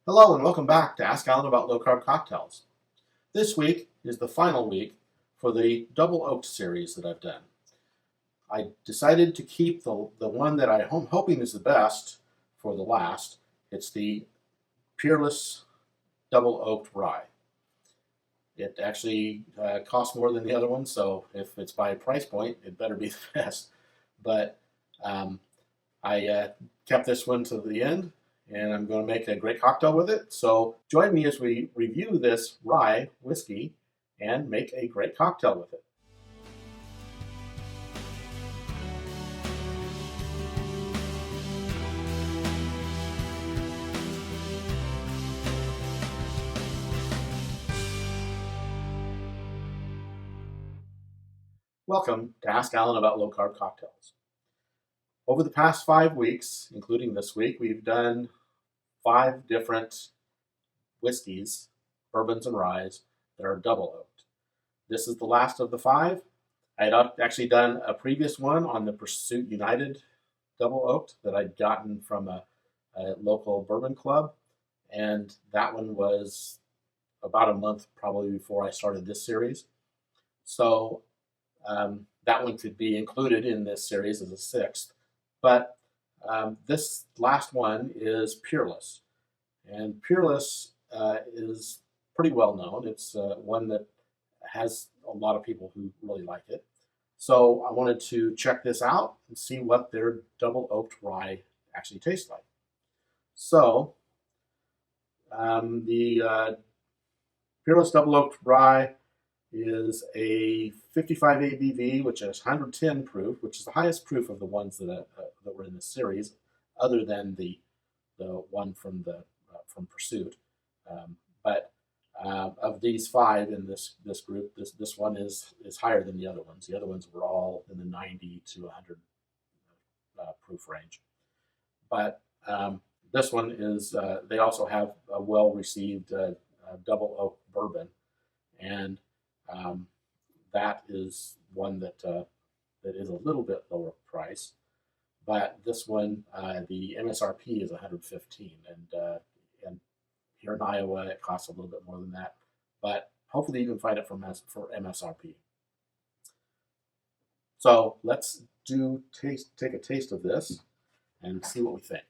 Hello and welcome back to Ask Alan About Low Carb Cocktails. This week is the final week for the Double Oaked series that I've done. I decided to keep the one that I'm hoping is the best for the last. It's the Peerless Double Oaked Rye. It actually costs more than the other one, so if it's by price point, it better be the best. But um, I kept this one to the end, and I'm going to make a great cocktail with it. So join me as we review this rye whiskey and make a great cocktail with it. Welcome to Ask Alan About Low Carb Cocktails. Over the past 5 weeks, including this week, we've done 5 different whiskeys, bourbons and ryes that are double oaked. This is the last of the 5. I had actually done a previous one on the Pursuit United double oaked that I'd gotten from a local bourbon club, and that one was about a month probably before I started this series. So that one could be included in this series as a 6th, but this last one is Peerless, and Peerless is pretty well known. It's one that has a lot of people who really like it. So I wanted to check this out and see what their double oaked rye actually tastes like. So the Peerless Double Oaked Rye is a 55 ABV, which is 110 proof, which is the highest proof of the ones that were in this series, other than the one from from Pursuit. But of these 5 in this group, this one is higher than the other ones. The other ones were all in the 90 to 100 proof range. But this one is. They also have a well-received double oak bourbon, and that is one that that is a little bit lower price. But this one, the MSRP is 115, and here in Iowa it costs a little bit more than that. But hopefully you can find it for MSRP. So let's take a taste of this and see what we think.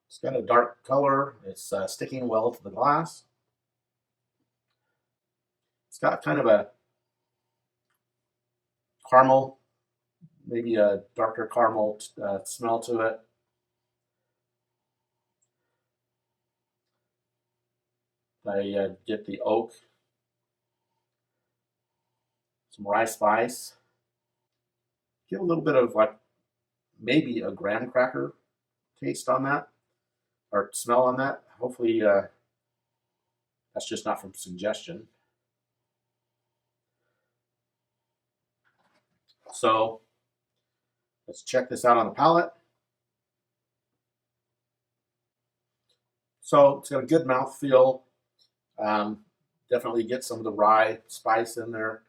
It's got a dark color. It's sticking well to the glass. It's got kind of a caramel, maybe a darker caramel smell to it. I get the oak, some rye spice, get a little bit of like maybe a graham cracker taste on that or smell on that. Hopefully that's just not from suggestion. So let's check this out on the palate. So it's got a good mouthfeel. Definitely get some of the rye spice in there.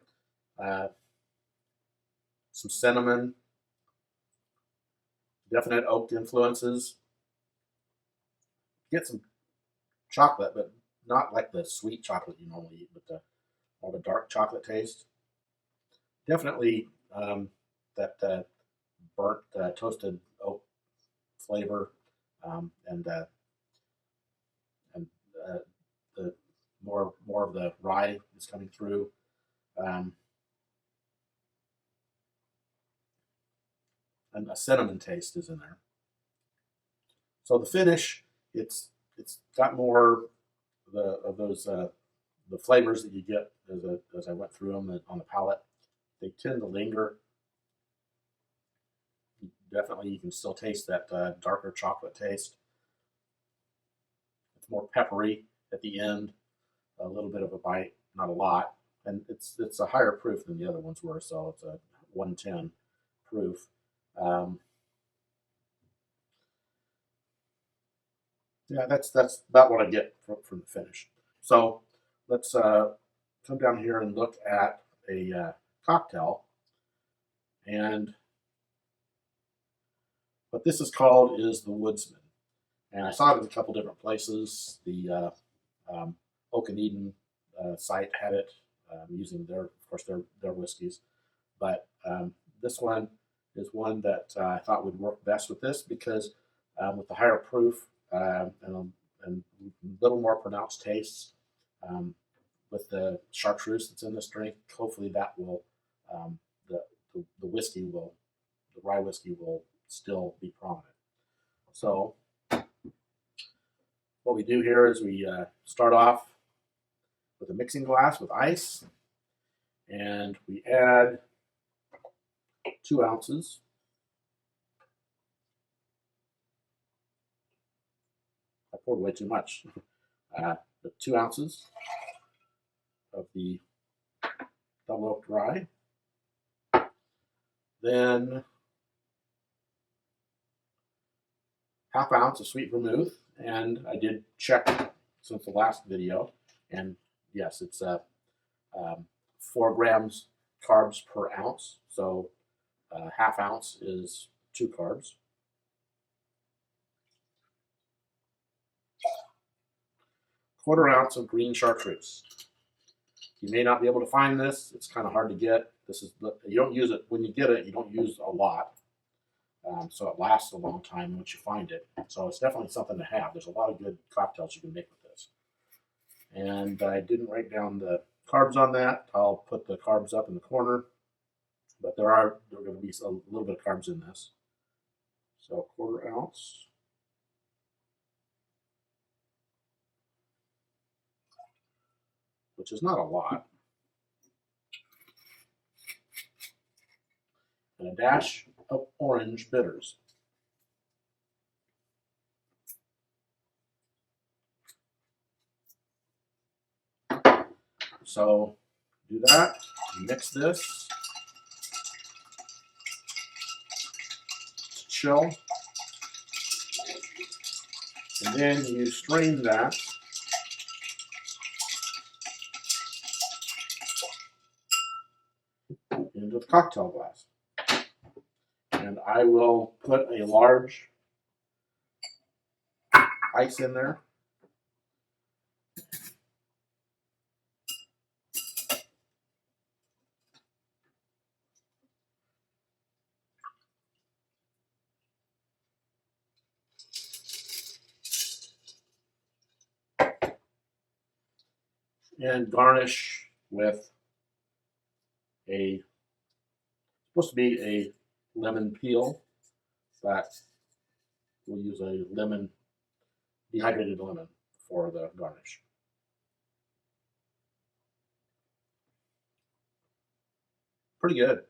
Some cinnamon. Definite oak influences. Get some chocolate, but not like the sweet chocolate you normally eat, but the more the dark chocolate taste. Definitely that burnt toasted oak flavor, and the more of the rye is coming through. Um, and a cinnamon taste is in there. So the finish, it's got more of those the flavors that you get as I went through them on the palate. They tend to linger. Definitely, you can still taste that darker chocolate taste. It's more peppery at the end, a little bit of a bite, not a lot, and it's a higher proof than the other ones were, so it's a 110 proof. Um, yeah, that's about what I get from the finish. So let's come down here and look at a cocktail. And what this is called is the Woodsman. And I saw it in a couple different places. The Oaked-Bourbon site had it using of course, their whiskeys. But this one is one that I thought would work best with this because with the higher proof and a little more pronounced tastes, with the chartreuse that's in this drink, hopefully that will the whiskey will the rye whiskey will still be prominent. So what we do here is we start off with a mixing glass with ice, and we add 2 ounces I poured way too much. But 2 ounces of the double oaked rye. Then ½ ounce of sweet vermouth, and I did check since the last video, and yes, it's 4 grams carbs per ounce, so ½ ounce is 2 carbs. Quarter ounce of green chartreuse. You may not be able to find this. It's kind of hard to get. You don't use it when you get it. You don't use a lot, so it lasts a long time once you find it. So it's definitely something to have. There's a lot of good cocktails you can make with this. And I didn't write down the carbs on that. I'll put the carbs up in the corner, but there are going to be a little bit of carbs in this. So quarter ounce. Which is not a lot. And a dash of orange bitters. So do that, mix this, chill, and then you strain that into the cocktail glass. And I will put a large ice in there. And garnish with supposed to be a lemon peel, but we'll use a dehydrated lemon for the garnish. Pretty good.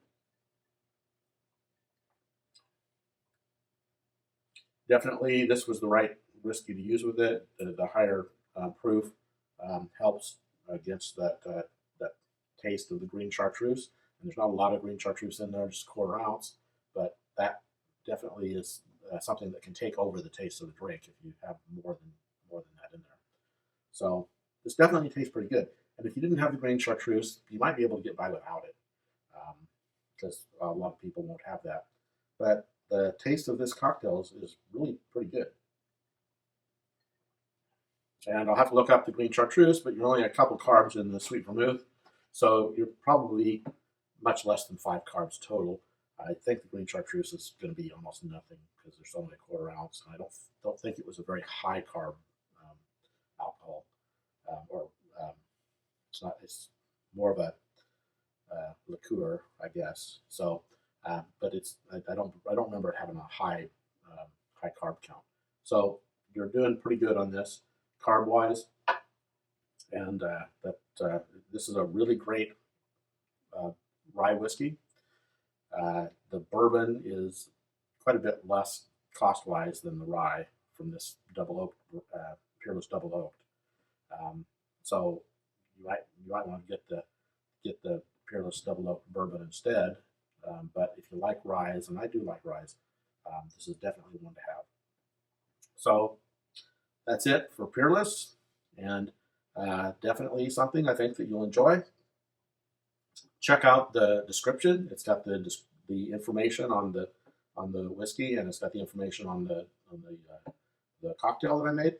Definitely, this was the right whiskey to use with it. The higher proof helps against that taste of the green chartreuse. And there's not a lot of green chartreuse in there, just a quarter ounce, but that definitely is something that can take over the taste of the drink if you have more than that in there. So this definitely tastes pretty good. And if you didn't have the green chartreuse, you might be able to get by without it, because a lot of people won't have that. But the taste of this cocktail is really pretty good. And I'll have to look up the green chartreuse, but you're only a couple carbs in the sweet vermouth, so you're probably much less than 5 carbs total. I think the green chartreuse is going to be almost nothing because there's only a quarter ounce, and I don't think it was a very high carb alcohol, it's not. It's more of a liqueur, I guess. So, but I don't remember it having a high carb count. So you're doing pretty good on this carb wise, and this is a really great rye whiskey. The bourbon is quite a bit less cost-wise than the rye from this double oak, Peerless Double Oaked. So you might want to get the Peerless Double Oak Bourbon instead. But if you like ryes, and I do like ryes, this is definitely one to have. So that's it for Peerless, and Definitely something I think that you'll enjoy. Check out the description. It's got the information on the whiskey, and it's got the information on the cocktail that I made.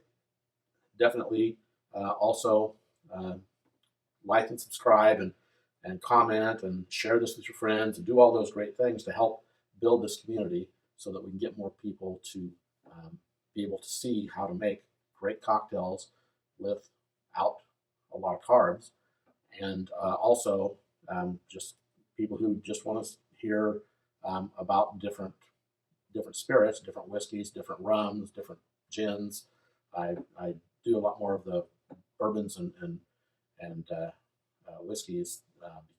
Definitely also like and subscribe and comment and share this with your friends and do all those great things to help build this community so that we can get more people to be able to see how to make great cocktails without a lot of carbs, and also just people who just want to hear about different spirits, different whiskeys, different rums, different gins. I do a lot more of the bourbons and whiskeys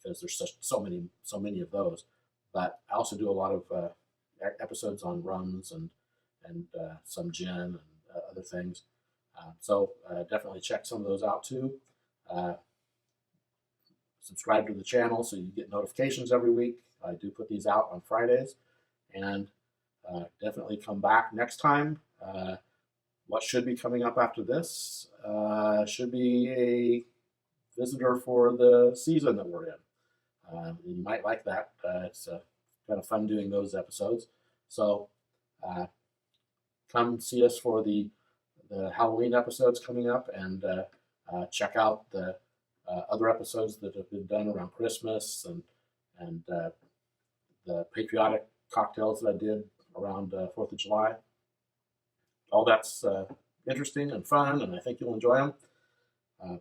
because there's so many of those. But I also do a lot of episodes on rums and some gin and other things. So definitely check some of those out too. Uh, Subscribe to the channel so you get notifications every week. I do put these out on Fridays, and definitely come back next time. What should be coming up after this should be a visitor for the season that we're in. You might like that. It's kind of fun doing those episodes. So come see us for the Halloween episodes coming up, and check out the other episodes that have been done around Christmas and the patriotic cocktails that I did around 4th of July. All that's interesting and fun, and I think you'll enjoy them.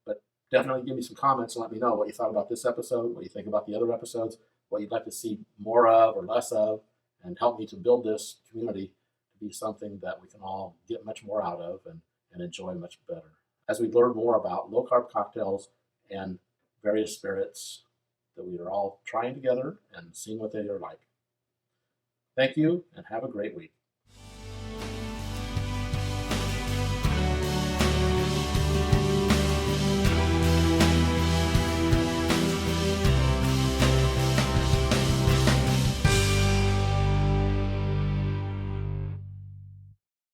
But definitely give me some comments and let me know what you thought about this episode, what you think about the other episodes, what you'd like to see more of or less of, and help me to build this community to be something that we can all get much more out of and enjoy much better. As we learn more about low-carb cocktails and various spirits that we are all trying together and seeing what they are like. Thank you, and have a great week.